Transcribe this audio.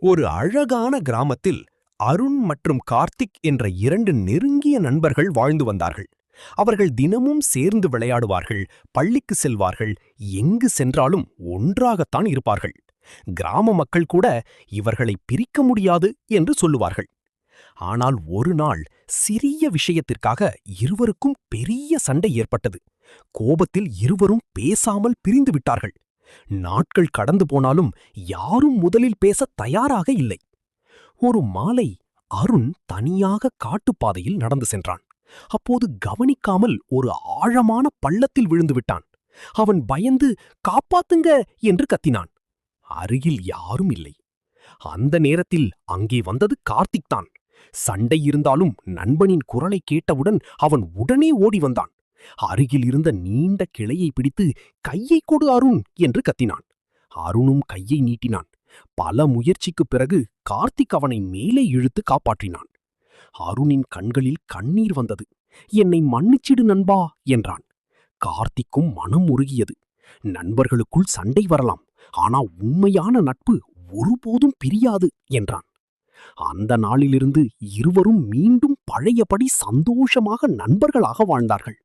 ஒரு அழகான கிராமத்தில் அருண் மற்றும் கார்த்திக் என்ற இரண்டு நெருங்கிய நண்பர்கள் வாழ்ந்து வந்தார்கள். அவர்கள் தினமும் சேர்ந்து விளையாடுவார்கள், பள்ளிக்கு செல்வார்கள், எங்கு சென்றாலும் ஒன்றாகத்தான் இருப்பார்கள். கிராம மக்கள் கூட இவர்களை பிரிக்க முடியாது என்று சொல்லுவார்கள். ஆனால் ஒரு நாள் சிறிய விஷயத்திற்காக இருவருக்கும் பெரிய சண்டை ஏற்பட்டது. கோபத்தில் இருவரும் பேசாமல் பிரிந்து விட்டார்கள். நாட்கள் கடந்து போனாலும் யாரும் முதலில் பேச தயாராக இல்லை. ஒரு மாலை அருண் தனியாக காட்டுப்பாதையில் நடந்து சென்றான். அப்போது கவனிக்காமல் ஒரு ஆழமான பள்ளத்தில் விழுந்து விட்டான். அவன் பயந்து காப்பாத்துங்க என்று கத்தினான். அருகில் யாரும் இல்லை. அந்த நேரத்தில் அங்கே வந்தது கார்த்திக் தான். சண்டை இருந்தாலும் நண்பனின் குரலை கேட்டவுடன் அவன் உடனே ஓடி வந்தான். அருகில் இருந்த நீண்ட கிளையை பிடித்து கையை கொடு அருண் என்று கத்தினான். அருணும் கையை நீட்டினான். பல முயற்சிக்குப் பிறகு கார்த்திக் அவனை மேலே இழுத்து காப்பாற்றினான். அருணின் கண்களில் கண்ணீர் வந்தது. என்னை மன்னிச்சிடு நண்பா என்றான். கார்த்திக்கும் மனம் உருகியது. நண்பர்களுக்குள் சண்டை வரலாம், ஆனா உண்மையான நட்பு ஒருபோதும் பிரியாது என்றான். அந்த நாளிலிருந்து இருவரும் மீண்டும் பழையபடி சந்தோஷமாக நண்பர்களாக வாழ்ந்தார்கள்.